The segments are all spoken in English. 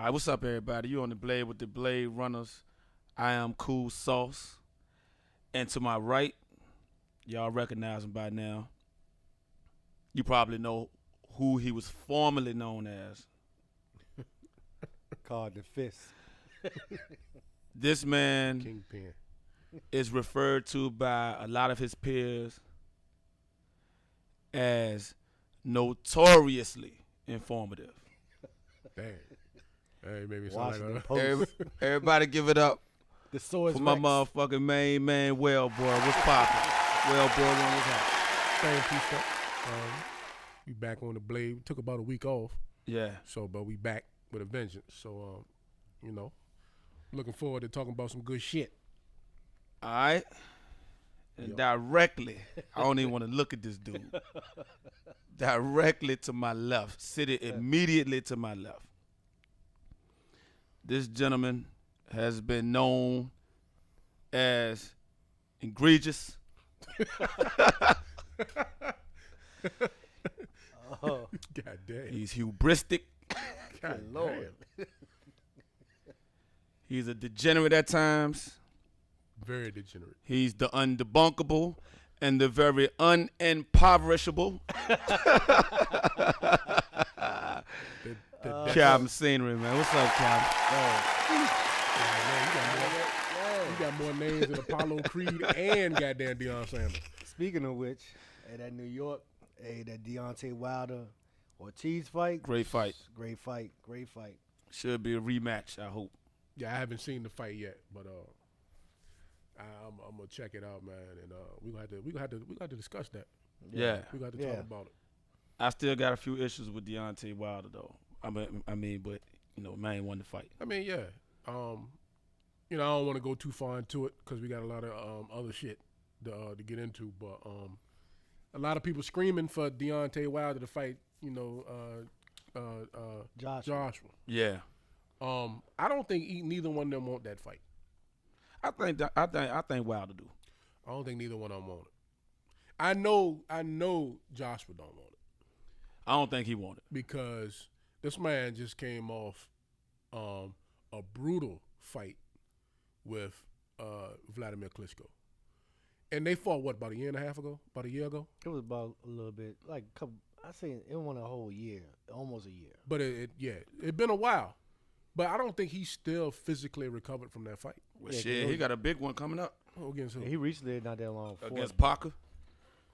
All right, what's up, everybody? You on the Blade with the Blade Runners. I am Cool Sauce. And to my right, y'all recognize him by now. You probably know who he was formerly known as. Called the Fist. This man Kingpin. is referred to by a lot of his peers as notoriously informative. Dang. Hey, maybe Washington like Post. Everybody give it up The Swords for my Rex. motherfucking main man, Well Boy. What's poppin'? Well Boy, what's happening? same piece up. We back on the Blade. We took about a week off. Yeah. So, but we back with a vengeance. So, looking forward to talking about some good shit. All right. And Yo. directly, I don't even want to look at this dude. Directly to my left, sitting immediately to my left. This gentleman has been known as egregious. Oh, God damn. He's hubristic. God Lord. damn. He's a degenerate at times. Very degenerate. He's the undebunkable and the very unimpoverishable. Calvin Scenery, man. What's up, Calvin? You got more names than Apollo Creed and goddamn Deion Sanders. Speaking of which, that New York, that Deontay Wilder Ortiz fight. Great fight. Great fight. Great fight. Should be a rematch, I hope. Yeah, I haven't seen the fight yet, but I'm gonna check it out, man, and we gonna have to discuss that. Yeah. We got to talk about it. I still got a few issues with Deontay Wilder, though. I mean, but, man won the fight. I mean, yeah. I don't want to go too far into it because we got a lot of other shit to get into. But a lot of people screaming for Deontay Wilder to fight, Joshua. Yeah. I don't think neither one of them want that fight. I think Wilder do. I don't think neither one of them want it. I know Joshua don't want it I don't think he want it. because this man just came off a brutal fight with Vladimir Klitschko. And they fought, what, about a year and a half ago? About a year ago? It was about a little bit, like a couple. I say it went a whole year, almost a year. But it been a while. But I don't think he's still physically recovered from that fight. Well, Yeah, shit, he got a big one coming up Oh, against who? Yeah, he recently not that long. against Parker.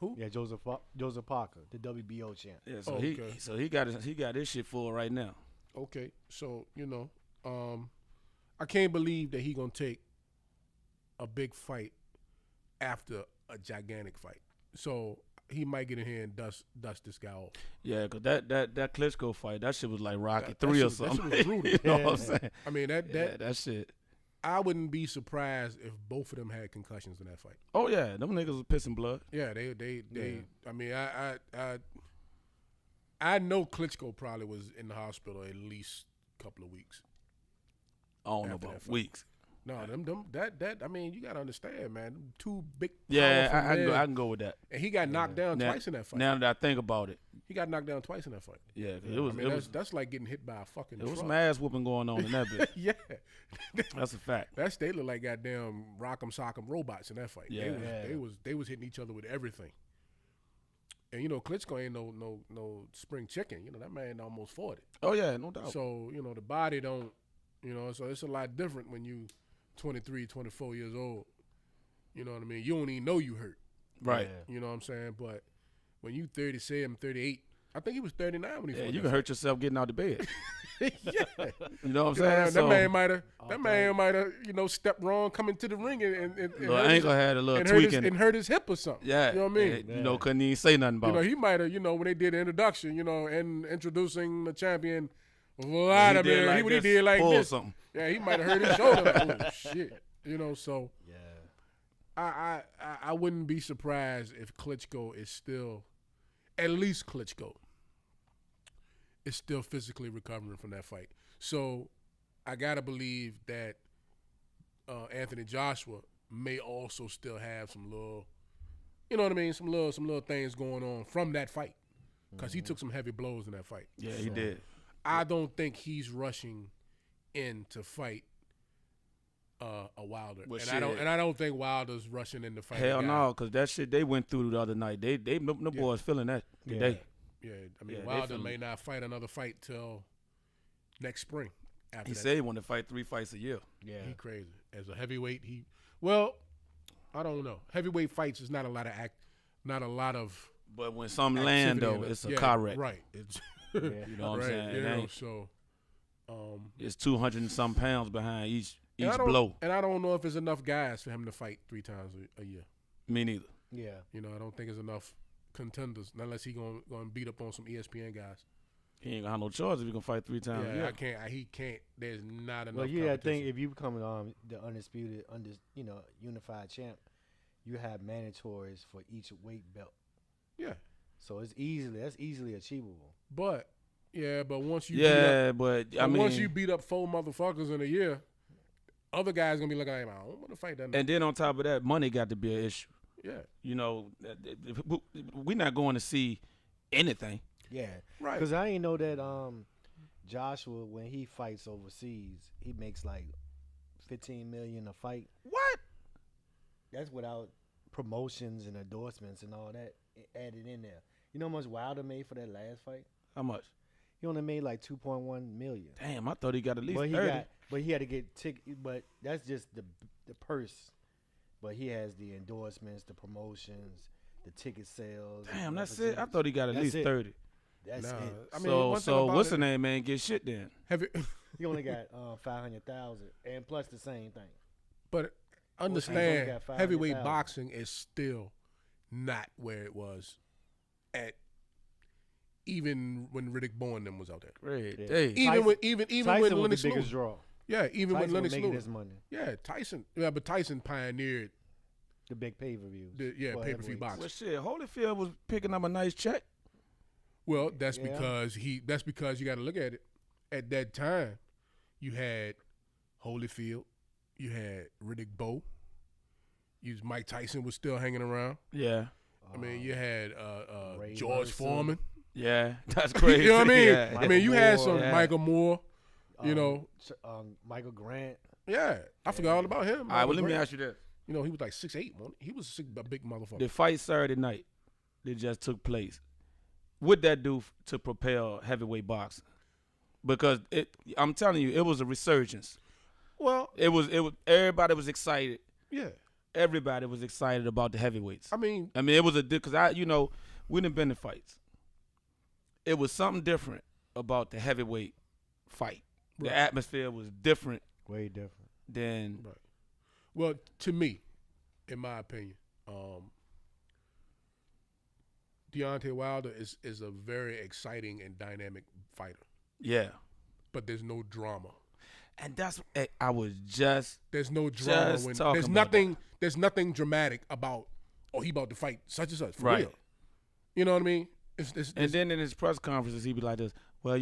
Who? Yeah, Joseph Parker, the WBO champ. Yeah, so Okay. he got his shit full right now. Okay, so I can't believe that he gonna take a big fight after a gigantic fight. So he might get in here and dust this guy off. Yeah, because that Klitschko fight, that shit was like Rocky That 3 or shit- that something. shit was brutal. You know what I'm saying? I mean That shit. I wouldn't be surprised if both of them had concussions in that fight. Oh yeah, them niggas was pissing blood. Yeah, they. Yeah. I mean, I know Klitschko probably was in the hospital at least a couple of weeks. I don't know After that about fight. weeks. No, that. I mean, you gotta understand, man. Them two big. Yeah, powerful men. I can go with that. And he got knocked down Now- twice in that fight. Now that I think about it, He got knocked down twice in that fight. yeah, I mean, that's like getting hit by a fucking it was truck. some ass whooping going on in that bit. Yeah, That's a fact. they look like goddamn rock'em sock'em robots in that fight. Yeah. They was hitting each other with everything. And Klitschko ain't no spring chicken. That man almost 40. Oh yeah, no doubt. So the body don't. So it's a lot different when you 23, 24 years old. You know what I mean? You don't even know you hurt. Right. Yeah. You know what I'm saying? But when you 37, 38, I think he was 39 when he Yeah, fought you that can hurt yourself getting out of bed. fight. Yeah. You know what I'm You know, saying? that So, man might have stepped wrong coming to the ring and little ankle had a little and tweak in it. hurt his hip or something. Yeah. You know what I mean? and, couldn't even say nothing about it. He might have, when they did the introduction, and introducing the champion, Vladimir, he did like pull this. something. Yeah, he might have hurt his shoulder. Like, oh shit. So Yeah. I wouldn't be surprised if Klitschko is still, at least Klitschko, is still physically recovering from that fight. So I gotta believe that Anthony Joshua may also still have some little, some little things going on from that fight, because he took some heavy blows in that fight. Yeah, he did. I don't think he's rushing in to fight a Wilder. Well, And I don't think Wilder's rushing in to fight. Hell no, because that shit they went through the other night. The boys feeling that today. Yeah, I mean Yeah, they Wilder feeling may it. not fight another fight till next spring. After He that, said he wanted to fight 3 fights a year. Yeah. he crazy as a heavyweight. I don't know. Heavyweight fights is not a lot of But when some land activity though, in it's a yeah, car wreck. right? It's Yeah. You know what I'm right, saying? you It know, ain't. so. It's 200 and some pounds behind each And I don't- blow. And I don't know if there's enough guys for him to fight 3 times a year. Me neither. Yeah. You know, I don't think there's enough contenders unless he going to beat up on some ESPN guys. He ain't gonna have no choice if he can fight 3 times. a Yeah, year. he can't. There's not enough. Well, you gotta think competition. if you become the undisputed, unified champ, you have mandatories for each weight belt. Yeah, So that's easily achievable. but once you Yeah, but beat I up, mean, once you beat up 4 motherfuckers in a year, other guys gonna be looking at him. I don't want to fight that. and then on top of that, money got to be an issue. Yeah, You know, we're not going to see anything. Yeah. right. Because I ain't know that Joshua, when he fights overseas, he makes like $15 million a fight. What? That's without promotions and endorsements and all that added in there. You know how much Wilder made for that last fight? How much? He only made like 2.1 million. Damn, I thought he got at least But 30. he had to get but that's just the purse. But he has the endorsements, the promotions, the ticket sales. Damn, that's it. I thought he got at That's least it. 30. That's Nah, it. I mean, so one thing so about what's it- the name, man? Get shit then. Have you, He only got 500,000 and plus the same thing. but only understand, got 500,000. heavyweight boxing is still not where it was at. Even when Riddick Bowe and them was out there. Great. Yeah. Hey, Even when Tyson when was Lennox the biggest Lewis. draw. Yeah, even when Tyson was Lennox making Lewis. his money. Yeah, Tyson. Yeah, but Tyson pioneered The big pay-per-views. the pay-per-view boxing. well, shit, Holyfield was picking up a nice check. Well, that's Yeah. because you got to look at it. At that time, you had Holyfield, you had Riddick Bowe, Mike Tyson was still hanging around. Yeah. I mean, you had Ray George Mercer. Foreman. Yeah, that's crazy. You know what I mean? Yeah. I mean, you had Moore. some Yeah. Michael Moore. You know, Michael Grant. yeah, I forgot all about him. All right, well, let me ask you this. You know, he was like 6'8". He was a big motherfucker. The fight Saturday night that just took place, what that do to propel heavyweight boxing? Because I'm telling you, it was a resurgence. Well, It was everybody was excited. yeah. Everybody was excited about the heavyweights. I mean, It was because we done been in fights. It was something different about the heavyweight fight. Right. The atmosphere was different Way different. than right. Well, to me, in my opinion, Deontay Wilder is a very exciting and dynamic fighter, yeah. but there's no drama. And that's I was just There's no drama Just when talking there's about nothing. There's nothing dramatic about. Oh, he about to fight such and such. For Right. real. You know what I mean? and then in his press conferences he'd be like this, well,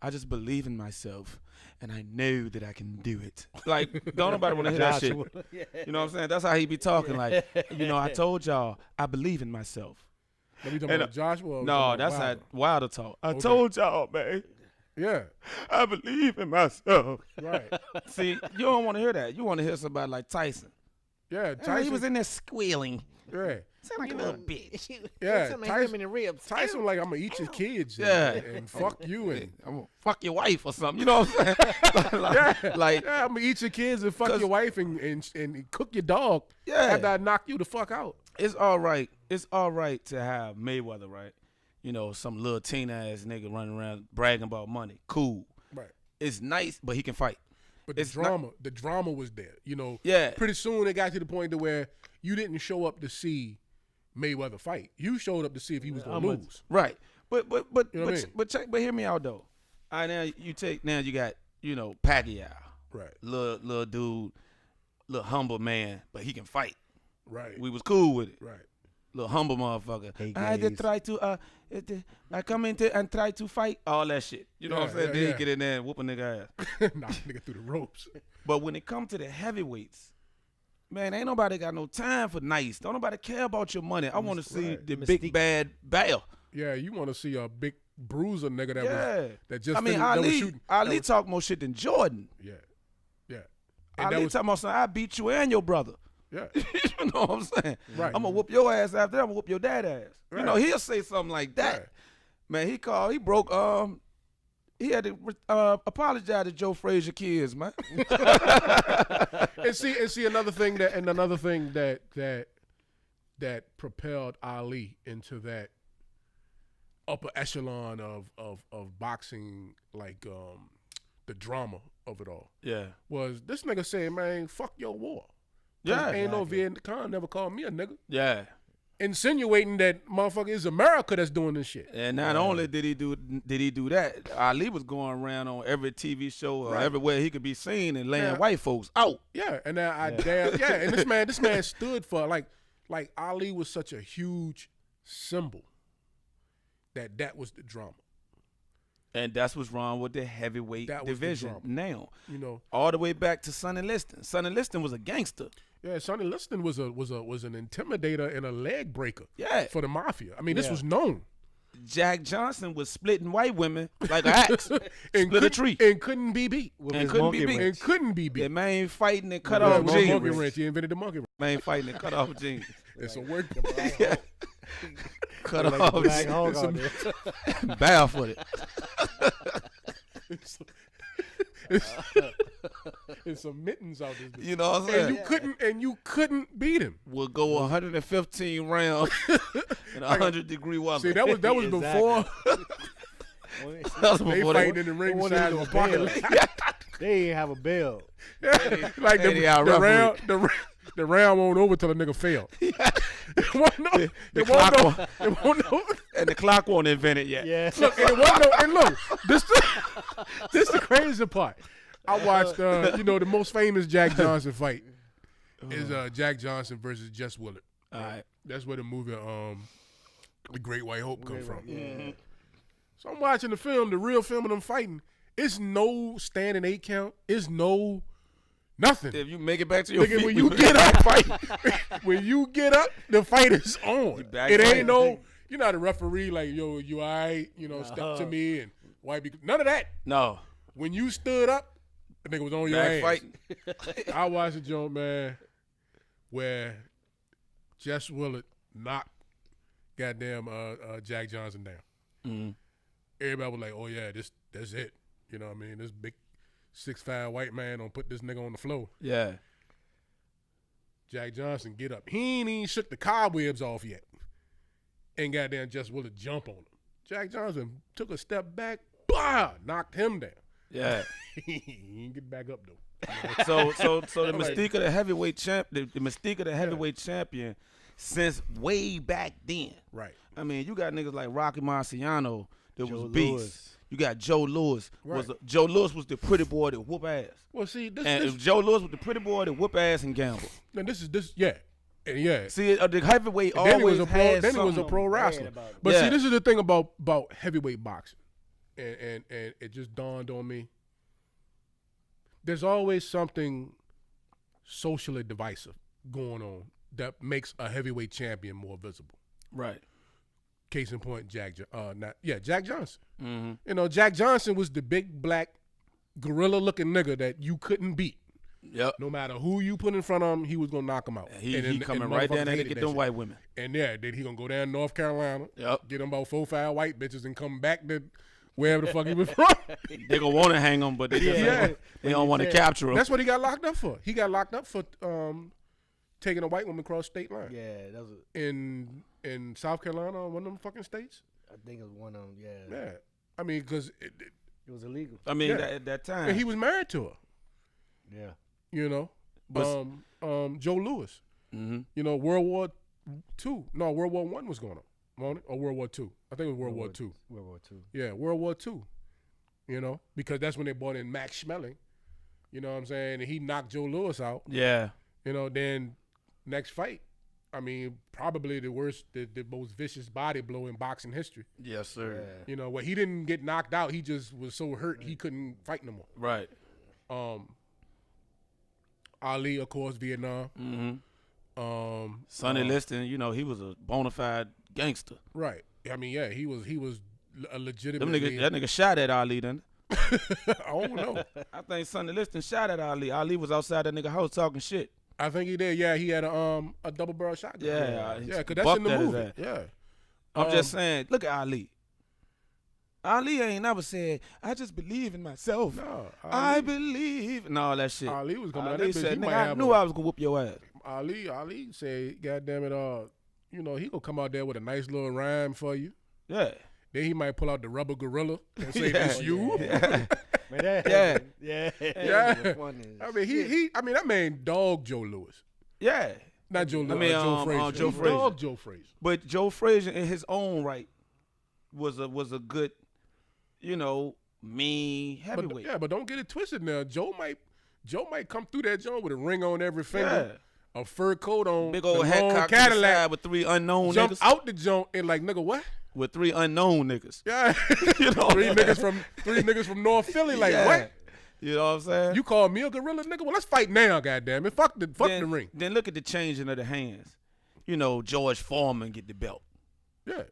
I just believe in myself and I know that I can do it. Like, don't nobody want to hear that shit. Yeah. You know what I'm saying? That's how he be talking. Like, I told y'all I believe in myself. Let me talk And, about Joshua. or we No, talking about that's how Wilder? Wilder talk. I Okay. told y'all, man. Yeah. I believe in myself. Right. See, you don't want to hear that. You want to hear somebody like Tyson. Yeah. Tyson, Tyson. he was in there squealing. yeah. Sound like a little bitch. Yeah. Tyson in the ribs. Tyson like, I'm gonna eat your kids. Yeah. And fuck you and. I'm gonna fuck your wife or something. You know what I'm saying? like, Yeah, I'm gonna eat your kids and fuck 'Cause- your wife and cook your dog. Yeah. After I knock you the fuck out. it's all right. It's all right to have Mayweather, right? Some little teen ass nigga running around bragging about money. Cool. Right. It's nice, but he can fight. But the It's not- drama was there. Yeah. Pretty soon it got to the point to where you didn't show up to see Mayweather fight. You showed up to see if he was gonna lose. Right. But You know what I mean? but hear me out though. All right, now you got Pacquiao, Right. little dude, little humble man, but he can fight. Right. We was cool with it. Right. Little humble motherfucker. Hey, I just guys. try to I come in and try to fight all that shit. You know what I'm saying? Yeah, Then yeah. he get in there and whoop a nigga ass. Knock nigga through the ropes. But when it comes to the heavyweights, man, ain't nobody got no time for Don't nobody care about your money. I want to see Right. the Mystique. big bad bear. Yeah, you want to see a big bruiser nigga that Yeah. was that just I mean, that was Ali shooting. Ali talk more shit than Jordan. Yeah. And Ali that was, talking about something, I beat you and your brother. yeah. You know what I'm saying? Right. I'm gonna whoop your ass after that. I'm gonna whoop your dad ass. Right. You know, he'll say something like that. Right. Man, he broke he had to apologize to Joe Frazier kids, man. and see another thing that propelled Ali into that upper echelon of boxing, like the drama of it all. Yeah. Was this nigga saying, man, fuck your war. Yeah. Ain't no Vietnam never called me a nigga. Yeah. Insinuating that motherfucker is America that's doing this shit. And not only did he do that, Ali was going around on every TV show or everywhere he could be seen and laying white folks out. Yeah, and now and this man stood for like Ali was such a huge symbol that was the drama. And that's what's wrong with the heavyweight division now. You know, all the way back to Sonny Liston. Sonny Liston was a gangster. Yeah, Sonny Liston was an intimidator and a leg breaker. Yeah. For the mafia. I mean, this was known. Jack Johnson was splitting white women like an axe. Split a tree. And couldn't be beat. And couldn't be beat. And couldn't be beat. The man fighting and cut off jeans. Monkey wrench. He invented the monkey wrench. Man fighting and cut off jeans. It's a word. Cut off jeans. Barefooted. It's some mittens out this bitch. You know what I'm saying? And you couldn't beat him. We'll go 115 rounds in 100-degree weather. See, that was before. That was They before fighting in the ring side of a parking lot. They ain't have a bell. Like the round won't over till the nigga failed. It won't know. And the clock won't invent it yet. Yeah. Look, and it won't know. And look, this the crazy part. I watched, the most famous Jack Johnson fight is Jack Johnson versus Jess Willard. All right. That's where the movie The Great White Hope come from. Yeah. So I'm watching the film, the real film of them fighting. It's no standing 8 count. It's no nothing. If you make it back to your feet, When you get up, when you get up, the fight is on. It ain't no, you're not a referee like, yo, you all right? Step to me and why? None of that. No. When you stood up, the nigga was on your ass. Fighting. I watched a joint, man, where Jess Willard knocked goddamn Jack Johnson down. Mm-hmm. Everybody was like, oh, yeah, that's it. You know what I mean? This big 6'5" white man don't put this nigga on the floor. Yeah. Jack Johnson get up. He ain't even shook the cobwebs off yet. And goddamn Jess Willard jump on him. Jack Johnson took a step back, blah, knocked him down. Yeah. He didn't get back up though. So the mystique of the heavyweight champ, the mystique of the heavyweight champion, since way back then. Right. I mean, you got niggas like Rocky Marciano that was Joe beast. Louis. You got Joe Louis. Right. Joe Louis was the pretty boy that whoop ass. Well, see, And Joe Louis was the pretty boy that whoop ass and gamble. and yeah. And yeah. See, the heavyweight And then he always was a pro. had Then he was a something. pro wrestler. about it. But Yeah. see, this is the thing about heavyweight boxing, and it just dawned on me. There's always something socially divisive going on that makes a heavyweight champion more visible. Right. Case in point, Jack Johnson. Mm-hmm. Jack Johnson was the big black gorilla-looking nigga that you couldn't beat. Yep. No matter who you put in front of him, he was gonna knock him out. He coming right down there to get them white women. And then he gonna go down to North Carolina, get him about 4 or 5 white bitches, and come back to wherever the fuck he was from. They gonna want to hang him, but they don't want to capture him. That's what he got locked up for. He got locked up for taking a white woman across state line. Yeah, that was. In South Carolina, or one of them fucking states. I think it was one of them. Yeah. Yeah, I mean, because It was illegal. I mean, Yeah. at that time. and he was married to her. Yeah. But- Joe Louis. Mm-hmm. World War II. No, World War I was going on, wasn't it? Or World War II. I think it was World War II. World War II. Yeah, World War II. Because that's when they brought in Max Schmeling. You know what I'm saying? And he knocked Joe Louis out. Yeah. Then next fight, I mean, probably the worst, the most vicious body blow in boxing history. Yes, sir. Yeah. Where he didn't get knocked out, he just was so hurt he couldn't fight no more. Right. Ali, of course, Vietnam. Sonny Liston, he was a bona fide gangster. Right. I mean, yeah, he was a Them legitimate. niggas, that nigga shot at Ali, then. I don't know. I think Sonny Liston shot at Ali. Ali was outside that nigga house talking shit. I think he did. Yeah, he had a double barrel shotgun. Yeah, yeah, because that's in the movie. Yeah, I'm just saying. Look at Ali. Ali ain't never said, "I just believe in myself." No, I believe and all that shit. Ali was coming out Ali that bitch. said, He might "Nigga, I have knew I was gonna whoop your ass." Ali said, "God damn it, you know, he gonna come out there with a nice little rhyme for you. Yeah. Then he might pull out the rubber gorilla and say, Yeah. "This you." Yeah. Man, that, Yeah. yeah, Yeah. that was funny as I mean, shit. I mean, that man dog Joe Lewis, Yeah. not Joe Lewis. I mean, Joe Frazier. Joe He Frazier. dog Joe Frazier. But Joe Frazier, in his own right, was a good, mean heavyweight. But don't get it twisted now. Joe might come through that joint with a ring on every finger, a fur coat on, Big old the hat long cocked to the Cadillac, side with 3 unknown jump niggas. out the joint and like, nigga, what? With 3 unknown niggas. Yeah, You know three what I'm saying? niggas from North Philly. Like, Yeah. what? You know what I'm saying? You call me a gorilla, nigga? Well, let's fight now, goddamn it. Fuck the ring. Then look at the changing of the hands. George Foreman get the belt. Yeah,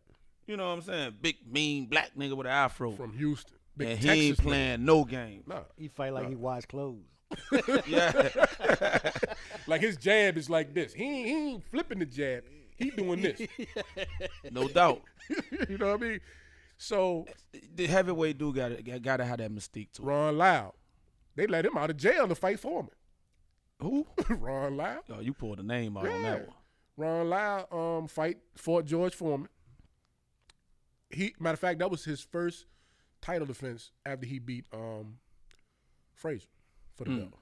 You know what I'm saying? Big, mean black nigga with an afro. from Houston. Big And Texas he ain't nigga. playing no game. Nah. He fight like he washed clothes. Yeah. Like his jab is like this. He ain't flipping the jab. He doing this. No doubt. You know what I mean? So The heavyweight dude gotta have that mystique to it. Ron Lyle, they let him out of jail to fight Foreman. Who? Ron Lyle. Oh, you pulled a name out on Yeah. that one. Ron Lyle fought George Foreman. Matter of fact, that was his first title defense after he beat Frazier for the belt.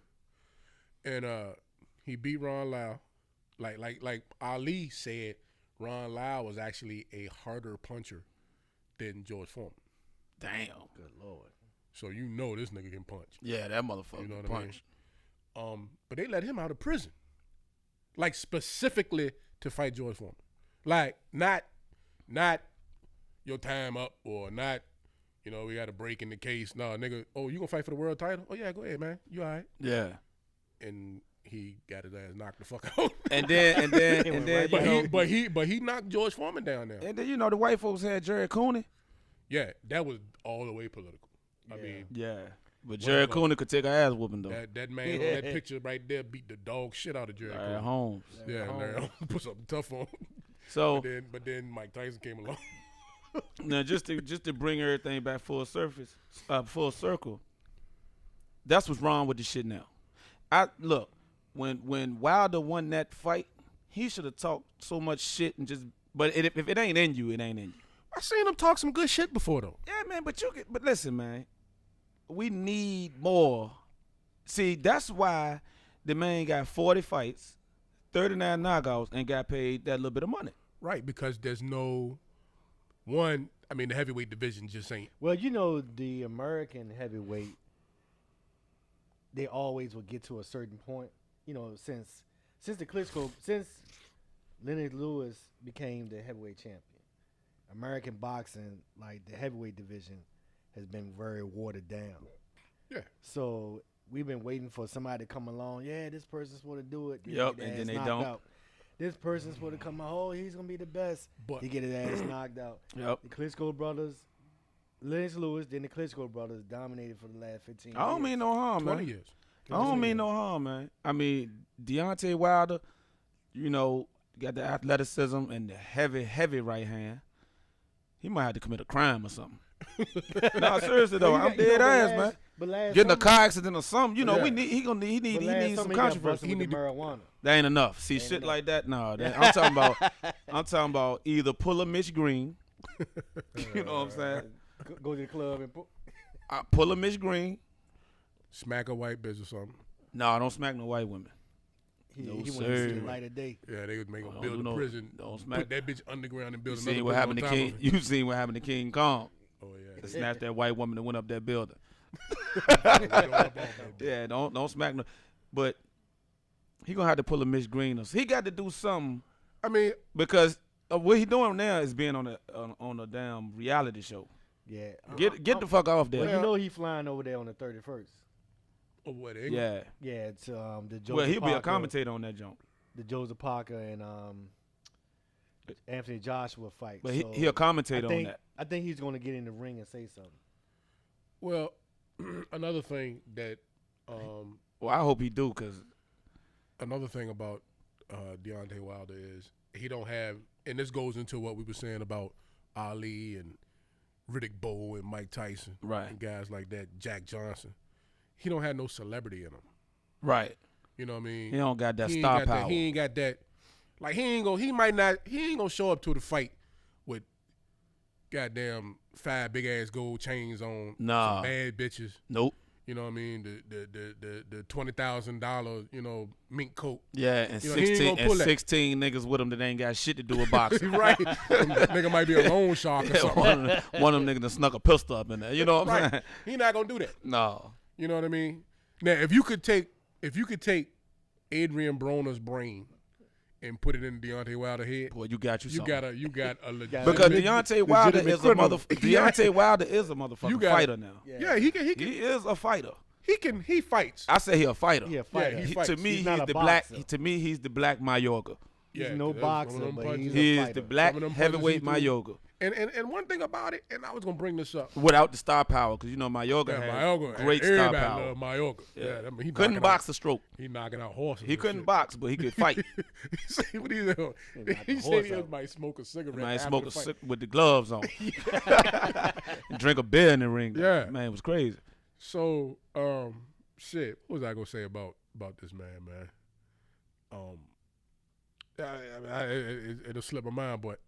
And he beat Ron Lyle. Like Ali said, Ron Lyle was actually a harder puncher than George Foreman. Damn. Good Lord. So you know this nigga can punch. Yeah, that motherfucker You know what punch. I mean? But they let him out of prison. Like specifically to fight George Foreman. Like not your time up or not, we got a break in the case. No, nigga, oh, you gonna fight for the world title? Oh yeah, go ahead, man. You all right. Yeah. And he got his ass knocked the fuck out. And then But he knocked George Foreman down there. and then the white folks had Jerry Cooney. Yeah, that was all the way political. I mean, Yeah. But Jerry Cooney could take an ass whooping though. that man on that picture right there beat the dog shit out of Jerry At Cooney. home. Yeah, Larry Holmes put something tough on. So But then Mike Tyson came along. now just to bring everything back full circle. That's what's wrong with the shit now. Look, when Wilder won that fight, he should have talked so much shit and just. But if it ain't in you, it ain't in you. I seen him talk some good shit before though. Yeah, man. But listen, man. We need more. See, that's why the man got 40 fights, 39 knockouts, and got paid that little bit of money. Right, because there's no one. I mean, the heavyweight division just ain't. Well, the American heavyweight, they always will get to a certain point. Since Leonard Lewis became the heavyweight champion, American boxing, like the heavyweight division, has been very watered down. Yeah. So we've been waiting for somebody to come along. Yeah, this person's supposed to do it. Yep, and then they don't. Out. This person's supposed to come out. Oh, he's gonna be the best. But He get his ass knocked out. Yep. The Klitschko brothers, Lennox Lewis, then the Klitschko brothers dominated for the last 15 years. I don't mean no harm, 20 man. years. I don't mean no harm, man. I mean, Deontay Wilder, got the athleticism and the heavy right hand. He might have to commit a crime or something. No, seriously though, I'm dead ass, man. But last Getting a summer- car accident or something, Yeah. we need he but needs last some summer he got controversy. busted He with need the to- marijuana. That ain't enough. See, shit enough. like that, no. I'm talking about either pull a Mitch Green. You know what I'm saying? Go to the club and Pull a Mitch Green. Smack a white bitch or something. No, don't smack no white women. he No, went to see sir. the light of day. Yeah, they would make him Don't build do a no- prison. don't smack- Put that bitch underground and You build another seen what prison happened to on top King? of it. You seen what happened to King Kong? Oh yeah. They snatched that white woman that went up that building. Yeah, don't smack no. But he gonna have to pull a Mitch Green. He got to do something I mean, because what he doing now is being on a damn reality show. Yeah. Get the fuck off there. Well, he flying over there on the 31st. oh, what? Yeah. Yeah, it's the Joseph Well, he'll be a Parker- commentator on that jump. The Joseph Parker and Anthony Joshua fight. But so he'll commentate on that. I think he's going to get in the ring and say something. Well, another thing that Well, I hope he do, because another thing about Deontay Wilder is he don't have, and this goes into what we were saying about Ali and Riddick Bowe and Mike Tyson, Right. and guys like that, Jack Johnson. He don't have no celebrity in him. right, You know what I mean? he don't got that He ain't star got power. that. He ain't got that. Like he ain't gonna show up to the fight with goddamn 5 big ass gold chains on, Nah. some bad bitches. Nope. You know what I mean? The $20,000 mink coat. Yeah, and You know, he ain't 16 gonna pull and that. 16 niggas with him that ain't got shit to do with boxing. Right. Nigga might be a loan shark or Yeah, something. one of them niggas done snuck a pistol up in there. You know what I'm Right. saying? He not gonna do that. No. You know what I mean? Now, if you could take Adrian Broner's brain and put it in Deontay Wilder's head, Boy, you got you something. got a legit. Because Deontay Wilder is a criminal. Deontay Wilder is a motherfucking You got- fighter now. Yeah, he can. He is a fighter. He fights. I say he a fighter. He a fighter. he He- fights. to me, He's he's not a the black. boxer. To me, he's the black Mayorga. He's Yeah, no that's one of boxer, them but punches. he's He a is fighter. the black Some of them heavyweight punches he Mayorga. And one thing about it, and I was gonna bring this up. Without the star power, because you know Mayorga Yeah, has Mayorga, great star everybody power. love Mayorga. Yeah. I mean, he Couldn't knocking box out, a stroke. He knocking out horses. He and couldn't shit. box, but he could fight. He said what he knock he the said horse he out. might smoke a cigarette. Man, after smoke the a fight. cig with the gloves on. And drink a beer in the ring. Yeah. Man, it was crazy. So, shit. What was I gonna say about this man? It'll slip my mind, but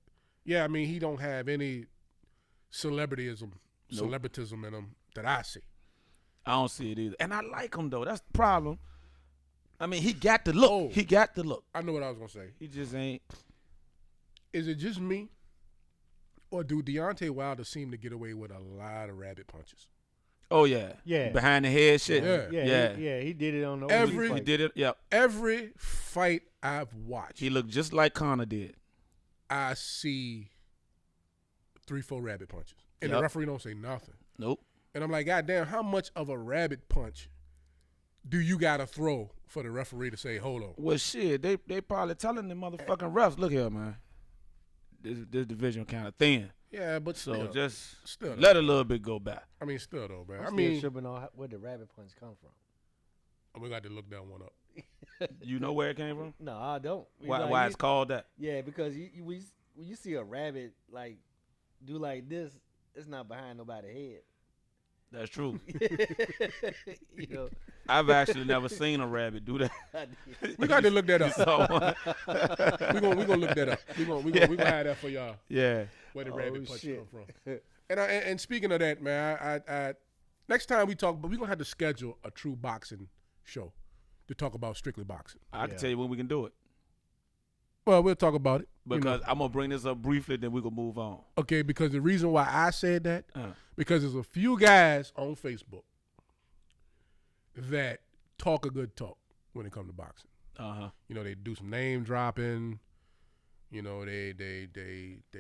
yeah, I mean, he don't have any celebrityism in him that I see. I don't see it either. And I like him, though. That's the problem. I mean, he got the look. Oh. He got the look. I know what I was gonna say. He just ain't. Is it just me, or do Deontay Wilder seem to get away with a lot of rabbit punches? Oh, yeah. Yeah. Behind the head shit. Yeah. He did it on the Every- He fight. did it. Yep. Every fight I've watched, He looked just like Conor did. I see 3-4 rabbit punches, and Yep. the referee don't say nothing. Nope. And I'm like, God damn, how much of a rabbit punch do you gotta throw for the referee to say, hold on? Well, shit, they probably telling the motherfucking refs, look here, man. This division kind of thin. Yeah, but So still, just still though. let a little bit go by. I mean, still though, man. I'm I still mean, tripping on where the rabbit punch come from. we got to look that one up. You know where it came from? No, I don't. Why it's called that? Yeah, because when you see a rabbit like do like this, it's not behind nobody's head. That's true. You know, I've actually never seen a rabbit do that. We got to look that up. So, we gonna look that up. We gonna have that for y'all. yeah. Where the Oh, rabbit punch shit. come from? And speaking of that, man, I next time we talk, but we gonna have to schedule a true boxing show to talk about strictly boxing. I can Yeah. tell you when we can do it. Well, we'll talk about it. you know. Because I'm going to bring this up briefly, then we can move on. Okay, because the reason why I said that, Uh. because there's a few guys on Facebook that talk a good talk when it comes to boxing. Uh-huh. You know, they do some name dropping. You know, they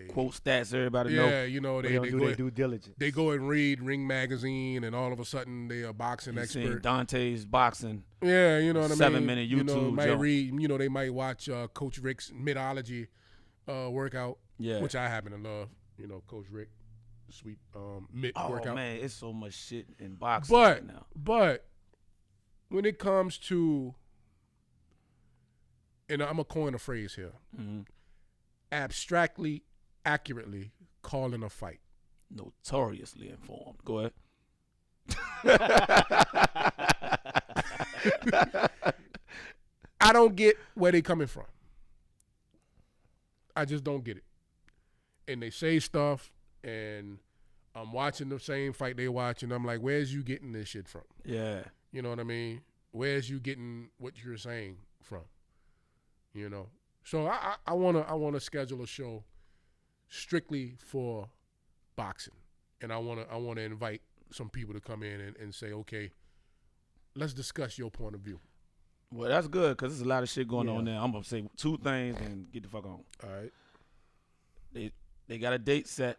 Quote stats everybody yeah, know. you know, they they don't they do go their due diligence. they go and read Ring Magazine, and all of a sudden they are a boxing You seen expert. Dante's boxing. Yeah, you know what I mean. 7-minute You know, YouTube might joint. read. You know, they might watch Coach Rick's midology workout, Yeah. which I happen to love. You know, Coach Rick, sweet mid Oh, workout. man, it's so much shit in boxing But right now. but when it comes to, and I'm gonna coin a phrase here, Mm-hmm. abstractly, accurately calling a fight. Notoriously informed. Go ahead. I don't get where they coming from. I just don't get it. And they say stuff, and I'm watching the same fight they watch, and I'm like, where's you getting this shit from? Yeah. You know what I mean? Where's you getting what you're saying from? You know? So I wanna schedule a show strictly for boxing. And I wanna invite some people to come in and say, okay, let's discuss your point of view. Well, that's good because there's a lot of shit going Yeah. on now. I'm going to say two things and get the fuck on. All right. They got a date set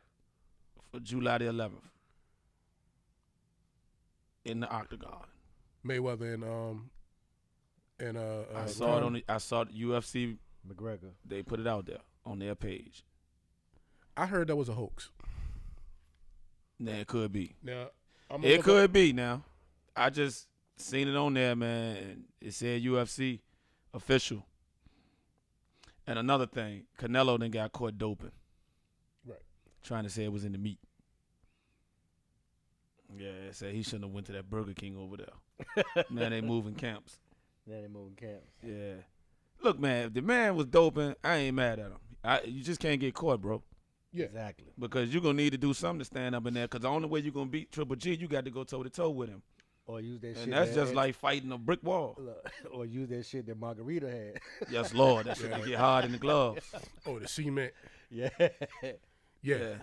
for July the 11th in the Octagon. Mayweather and I saw it on I saw the UFC. McGregor. They put it out there on their page. I heard that was a hoax. Now it could be. Now It could be. Now I just seen it on there, man, and it said UFC official. And another thing, Canelo then got caught doping. Right. Trying to say it was in the meat. Yeah, it said he shouldn't have went to that Burger King over there. Now they moving camps. Now they moving camps. Yeah. Look, man, if the man was doping, I ain't mad at him. You just can't get caught, bro. Yeah. Exactly. Because you're going to need to do something to stand up in there. Because the only way you're going to beat Triple G, you got to go toe-to-toe with him. Or use that shit. And that's just like fighting a brick wall. Look, or use that shit that Margarita had. Yes, Lord. That shit can get hard in the gloves. Oh, the cement. Yeah. Yeah.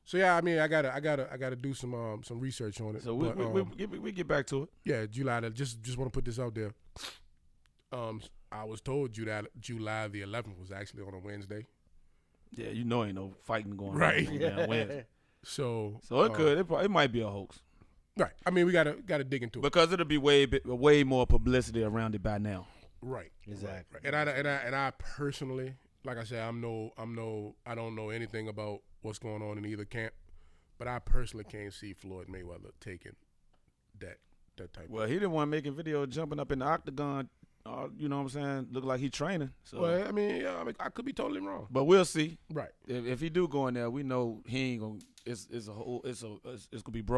So yeah, I mean, I gotta do some research on it. So but, we get back to it. yeah, July. Just want to put this out there. I was told July the 11th was actually on a Wednesday. Yeah, you know ain't no fighting going Right. on down Wednesday. So It might be a hoax. right. I mean, we gotta dig into it. Because it'll be way more publicity around it by now. Right. Exactly. And I personally, like I said, I don't know anything about what's going on in either camp, but I personally can't see Floyd Mayweather taking that type. Well, he didn't want making video jumping up in the octagon. You know what I'm saying? Look like he training. So. Well, I mean, I could be totally wrong. But we'll see. Right. If he do go in there, we know he ain't gonna. It's gonna be broad.